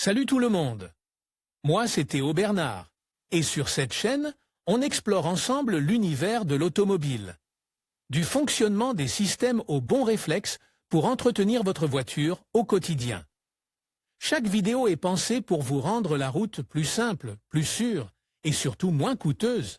Salut tout le monde. Moi, c'est Théo Bernard. Et sur cette chaîne, on explore ensemble l'univers de l'automobile. Du fonctionnement des systèmes aux bons réflexes pour entretenir votre voiture au quotidien. Chaque vidéo est pensée pour vous rendre la route plus simple, plus sûre et surtout moins coûteuse.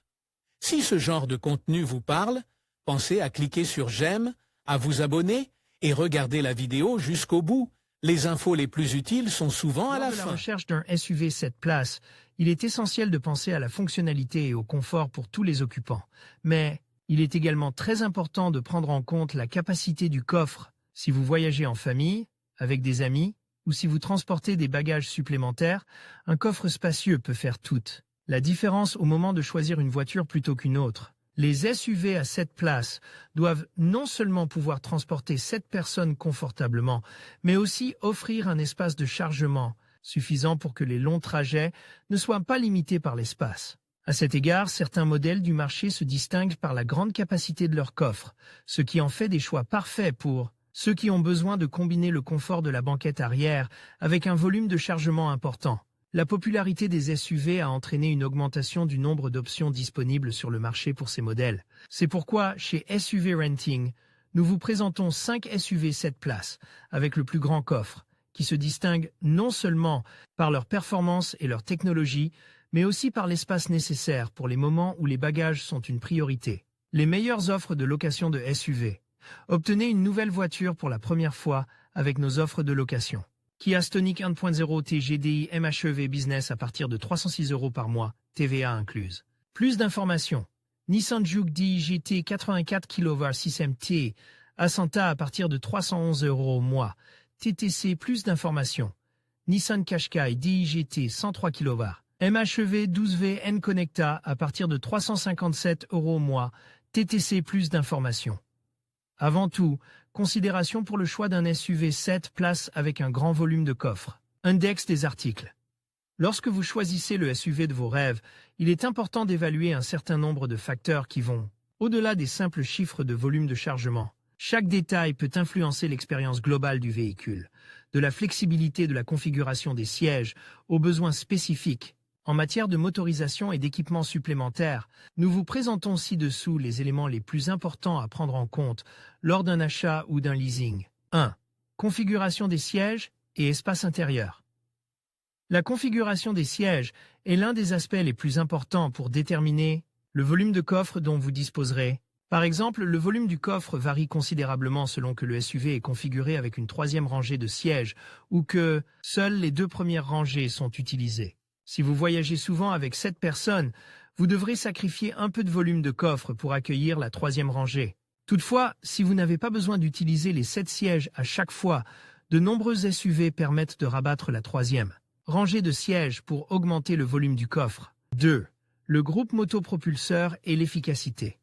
Si ce genre de contenu vous parle, pensez à cliquer sur j'aime, à vous abonner et regarder la vidéo jusqu'au bout. Les infos les plus utiles sont souvent à la fin. Lors de la recherche d'un SUV 7 places, il est essentiel de penser à la fonctionnalité et au confort pour tous les occupants. Mais il est également très important de prendre en compte la capacité du coffre. Si vous voyagez en famille, avec des amis, ou si vous transportez des bagages supplémentaires, un coffre spacieux peut faire toute la différence au moment de choisir une voiture plutôt qu'une autre. Les SUV à 7 places doivent non seulement pouvoir transporter 7 personnes confortablement, mais aussi offrir un espace de chargement suffisant pour que les longs trajets ne soient pas limités par l'espace. À cet égard, certains modèles du marché se distinguent par la grande capacité de leur coffre, ce qui en fait des choix parfaits pour ceux qui ont besoin de combiner le confort de la banquette arrière avec un volume de chargement important. La popularité des SUV a entraîné une augmentation du nombre d'options disponibles sur le marché pour ces modèles. C'est pourquoi, chez SUV Renting, nous vous présentons 5 SUV 7 places, avec le plus grand coffre, qui se distinguent non seulement par leur performance et leur technologie, mais aussi par l'espace nécessaire pour les moments où les bagages sont une priorité. Les meilleures offres de location de SUV. Obtenez une nouvelle voiture pour la première fois avec nos offres de location. Kia Stonic 1.0 TGDI MHEV Business à partir de 306 € par mois, TVA incluse. Plus d'informations. Nissan Juke DIGT 84 kW 6MT à Santa à partir de 311 € au mois. TTC. Plus d'informations. Nissan Qashqai DIGT 103 kW. MHEV 12V N-Connecta à partir de 357 € au mois. TTC. Plus d'informations. Avant tout, considération pour le choix d'un SUV 7 places avec un grand volume de coffre. Index des articles. Lorsque vous choisissez le SUV de vos rêves, il est important d'évaluer un certain nombre de facteurs qui vont au-delà des simples chiffres de volume de chargement. Chaque détail peut influencer l'expérience globale du véhicule, de la flexibilité de la configuration des sièges aux besoins spécifiques. En matière de motorisation et d'équipements supplémentaires, nous vous présentons ci-dessous les éléments les plus importants à prendre en compte lors d'un achat ou d'un leasing. 1. Configuration des sièges et espace intérieur. La configuration des sièges est l'un des aspects les plus importants pour déterminer le volume de coffre dont vous disposerez. Par exemple, le volume du coffre varie considérablement selon que le SUV est configuré avec une troisième rangée de sièges ou que seules les 2 premières rangées sont utilisées. Si vous voyagez souvent avec 7 personnes, vous devrez sacrifier un peu de volume de coffre pour accueillir la 3e rangée. Toutefois, si vous n'avez pas besoin d'utiliser les 7 sièges à chaque fois, de nombreux SUV permettent de rabattre la 3e rangée de sièges pour augmenter le volume du coffre. 2. Le groupe motopropulseur et l'efficacité.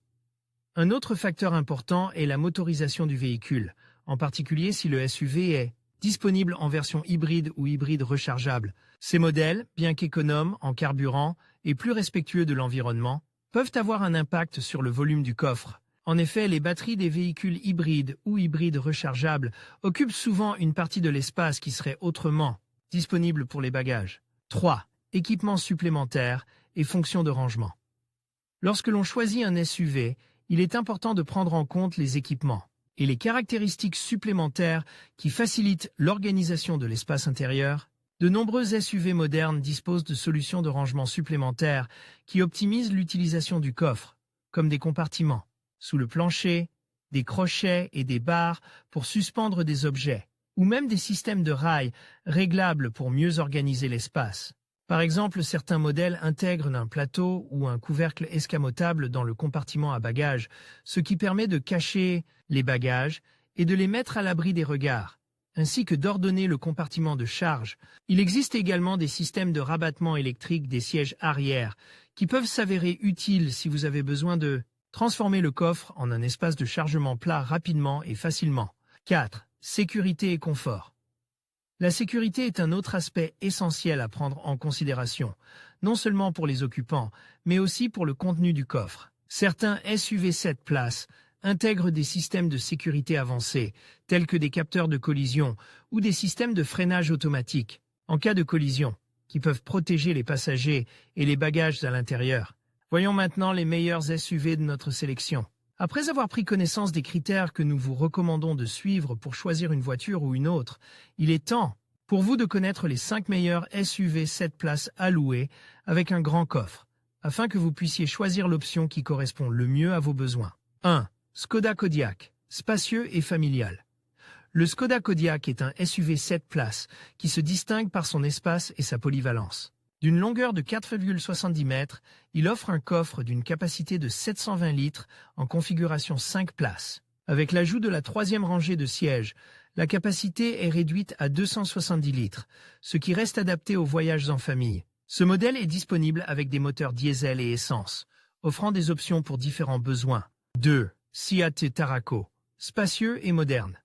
Un autre facteur important est la motorisation du véhicule, en particulier si le SUV est disponible en version hybride ou hybride rechargeable. Ces modèles, bien qu'économes en carburant et plus respectueux de l'environnement, peuvent avoir un impact sur le volume du coffre. En effet, les batteries des véhicules hybrides ou hybrides rechargeables occupent souvent une partie de l'espace qui serait autrement disponible pour les bagages. 3. Équipements supplémentaires et fonctions de rangement. Lorsque l'on choisit un SUV, il est important de prendre en compte les équipements et les caractéristiques supplémentaires qui facilitent l'organisation de l'espace intérieur. De nombreux SUV modernes disposent de solutions de rangement supplémentaires qui optimisent l'utilisation du coffre, comme des compartiments sous le plancher, des crochets et des barres pour suspendre des objets, ou même des systèmes de rails réglables pour mieux organiser l'espace. Par exemple, certains modèles intègrent un plateau ou un couvercle escamotable dans le compartiment à bagages, ce qui permet de cacher les bagages et de les mettre à l'abri des regards, ainsi que d'ordonner le compartiment de charge. Il existe également des systèmes de rabattement électrique des sièges arrière qui peuvent s'avérer utiles si vous avez besoin de transformer le coffre en un espace de chargement plat rapidement et facilement. 4. Sécurité et confort. La sécurité est un autre aspect essentiel à prendre en considération, non seulement pour les occupants, mais aussi pour le contenu du coffre. Certains SUV 7 places intègrent des systèmes de sécurité avancés, tels que des capteurs de collision ou des systèmes de freinage automatique. en cas de collision, qui peuvent protéger les passagers et les bagages à l'intérieur. Voyons maintenant les meilleurs SUV de notre sélection. Après avoir pris connaissance des critères que nous vous recommandons de suivre pour choisir une voiture ou une autre, il est temps pour vous de connaître les 5 meilleurs SUV 7 places à louer avec un grand coffre, afin que vous puissiez choisir l'option qui correspond le mieux à vos besoins. 1. Skoda Kodiaq, spacieux et familial. Le Skoda Kodiaq est un SUV 7 places qui se distingue par son espace et sa polyvalence. D'une longueur de 4,70 mètres, il offre un coffre d'une capacité de 720 litres en configuration 5 places. Avec l'ajout de la troisième rangée de sièges, la capacité est réduite à 270 litres, ce qui reste adapté aux voyages en famille. Ce modèle est disponible avec des moteurs diesel et essence, offrant des options pour différents besoins. 2. Seat Tarraco, spacieux et moderne.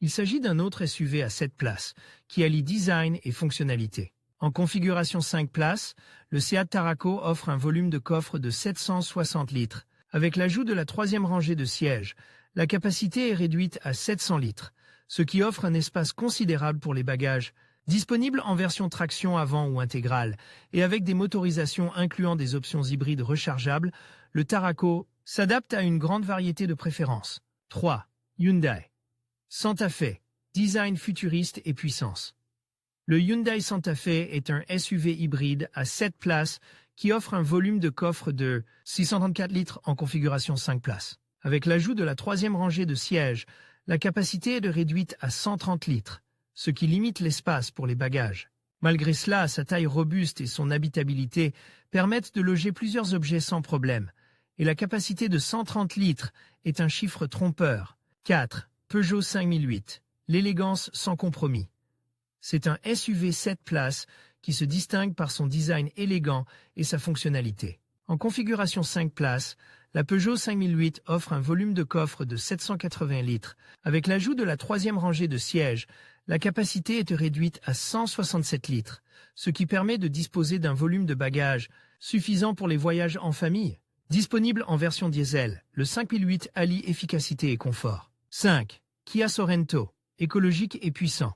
Il s'agit d'un autre SUV à 7 places, qui allie design et fonctionnalité. En configuration 5 places, le Seat Tarraco offre un volume de coffre de 760 litres. Avec l'ajout de la troisième rangée de sièges, la capacité est réduite à 700 litres, ce qui offre un espace considérable pour les bagages. Disponible en version traction avant ou intégrale, et avec des motorisations incluant des options hybrides rechargeables, le Tarraco s'adapte à une grande variété de préférences. 3. Hyundai Santa Fe, design futuriste et puissance. Le Hyundai Santa Fe est un SUV hybride à 7 places qui offre un volume de coffre de 634 litres en configuration 5 places. Avec l'ajout de la troisième rangée de sièges, la capacité est réduite à 130 litres, ce qui limite l'espace pour les bagages. Malgré cela, sa taille robuste et son habitabilité permettent de loger plusieurs objets sans problème, et la capacité de 130 litres est un chiffre trompeur. 4. Peugeot 5008, l'élégance sans compromis. C'est un SUV 7 places qui se distingue par son design élégant et sa fonctionnalité. En configuration 5 places, la Peugeot 5008 offre un volume de coffre de 780 litres. Avec l'ajout de la troisième rangée de sièges, la capacité est réduite à 167 litres, ce qui permet de disposer d'un volume de bagages suffisant pour les voyages en famille. Disponible en version diesel, le 5008 allie efficacité et confort. 5. Kia Sorento, écologique et puissant.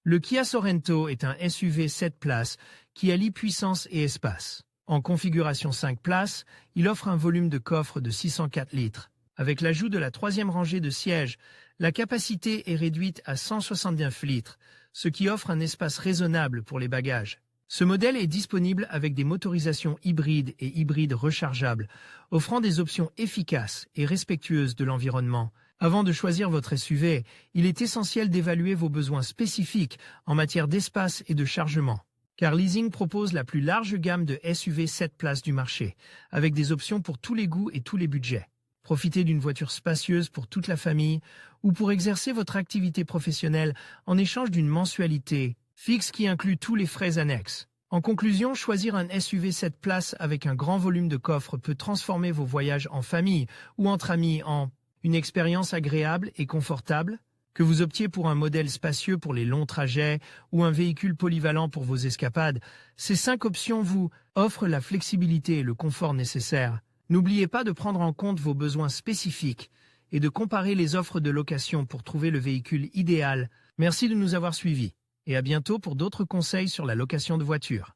Le Kia Sorento est un SUV 7 places qui allie puissance et espace. En configuration 5 places, il offre un volume de coffre de 604 litres. Avec l'ajout de la troisième rangée de sièges, la capacité est réduite à 169 litres, ce qui offre un espace raisonnable pour les bagages. Ce modèle est disponible avec des motorisations hybrides et hybrides rechargeables, offrant des options efficaces et respectueuses de l'environnement. Avant de choisir votre SUV, il est essentiel d'évaluer vos besoins spécifiques en matière d'espace et de chargement. Car Leasing propose la plus large gamme de SUV 7 places du marché, avec des options pour tous les goûts et tous les budgets. Profitez d'une voiture spacieuse pour toute la famille ou pour exercer votre activité professionnelle en échange d'une mensualité fixe qui inclut tous les frais annexes. En conclusion, choisir un SUV 7 places avec un grand volume de coffre peut transformer vos voyages en famille ou entre amis en une expérience agréable et confortable. Que vous optiez pour un modèle spacieux pour les longs trajets ou un véhicule polyvalent pour vos escapades, ces 5 options vous offrent la flexibilité et le confort nécessaires. N'oubliez pas de prendre en compte vos besoins spécifiques et de comparer les offres de location pour trouver le véhicule idéal. Merci de nous avoir suivis et à bientôt pour d'autres conseils sur la location de voitures.